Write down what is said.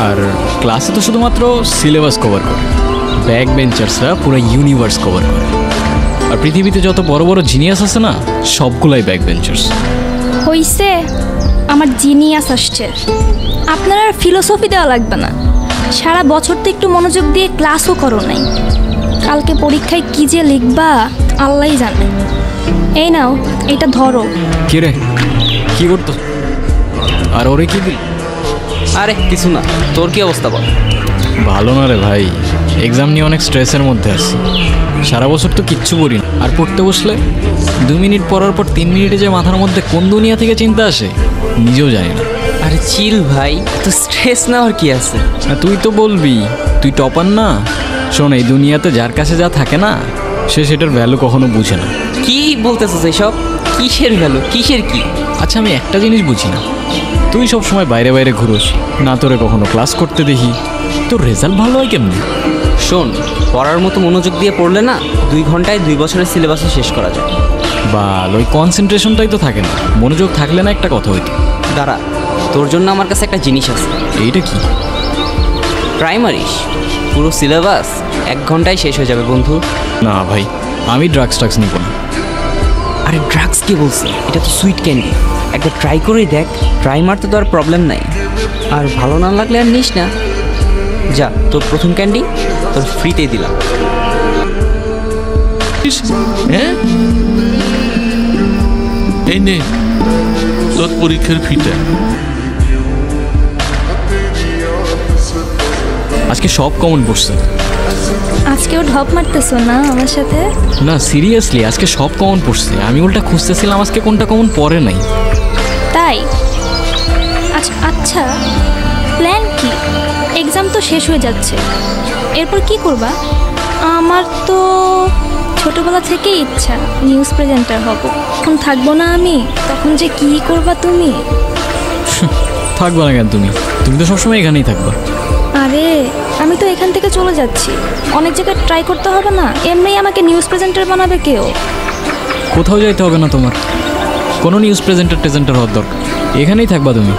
আর ক্লাসে তো শুধুমাত্র সিলেবাস কভার করে, ব্যাক বেঞ্চার্সরা পুরো ইউনিভার্স কভার করে। আর পৃথিবীতে যত বড় বড় জিনিয়াস আছে না, সবগুলাই ব্যাক বেঞ্চার্স। হইছে, আমার জিনিয়াস আসছে। আপনার আর ফিলোসফি দেওয়া লাগবে না। সারা বছর তো একটু মনোযোগ দিয়ে ক্লাসও করো নাই। কালকে পরীক্ষায় কি যে লিখবা আল্লাহই জানে। এই নাও, এটা ধরো। কে রে, কি করতো? আর ওরে কি দিল? আরে কিছু না, তোর কি অবস্থা বল? ভালো না রে ভাই, এক্সাম নিয়ে অনেক স্ট্রেসের মধ্যে আছি। সারা বছর তো কিচ্ছু করি না, আর পড়তে বসলে 2 মিনিট পড়ার পর 3 মিনিটে যে মাথার মধ্যে কোন দুনিয়া থেকে চিন্তা আসে নিজেও জানি না। আরে চিল ভাই, তো স্ট্রেস নেওয়ার কি আছে? তুই তো বলবি তুই টপার না। শোন, এই দুনিয়াতে যার কাছে যা থাকে না, সে সেটার ভ্যালু কখনো বুঝে না। কি বলতেছিস এইসব? কিসের ভ্যালু, কিসের কি? আচ্ছা, আমি একটা জিনিস বুঝি না, তুই সব সময় বাইরে বাইরে ঘুরোস না, তোরে কখনো ক্লাস করতে দেখি। তোর রেজাল্ট ভালো হয় কেমনি? শোন, পড়ার মতো মনোযোগ দিয়ে পড়লে না 2 ঘন্টায় 2 বছরের সিলেবাসও শেষ করা যায়। বা ওই কনসেন্ট্রেশনটাই তো থাকে না। মনোযোগ থাকলে না একটা কথা হইতো। দাঁড়া, তোর জন্য আমার কাছে একটা জিনিস আছে। এইটা কি? প্রাইমারিস পুরো সিলেবাস 1 ঘন্টায় শেষ হয়ে যাবে বন্ধু। না ভাই, আমি ড্রাগস নিব না। আরে ড্রাগস কি বলছি? এটা তো সুইট ক্যান্ডি, একবার ট্রাই করেই দেখ। ট্রাই মারতে তো আর প্রবলেম নাই। আর ভালো না লাগলে আর নিস না। যা, তোর প্রথম ক্যান্ডি তোর ফ্রিতেই দিলাম। হ্যাঁ, এই নে তোর পরীক্ষার ফিটা। আজকে সব কমন পড়ছে। আজকেও ঢপ মারতেছো না আমার সাথে? না সিরিয়াসলি, আজকে সব কমন পড়ছে। আমি উল্টা খুঁজতেছিলাম আজকে কোনটা কমন পড়ে নাই। তাই? আচ্ছা আচ্ছা, প্ল্যান কি? এক্সাম তো শেষ হয়ে যাচ্ছে, এরপর কি করবা? আমার তো ছোটবেলা থেকেই ইচ্ছা নিউজ প্রেজেন্টার হব। এখন থাকবো না আমি, তখন যে কি করবা তুমি? থাকবা না কেন? তুমি তো সবসময় এখানেই থাকবা। আরে আমি তো এখান থেকে চলে যাচ্ছি, অনেক জায়গায় ট্রাই করতে হবে না? এমনিই আমাকে নিউজ প্রেজেন্টার বানাবে কেউ। কোথাও যাইতে হবে না তোমার, কোনো নিউজ প্রেজেন্টার হওয়ার দরকার। এখানেই থাকবা তুমি।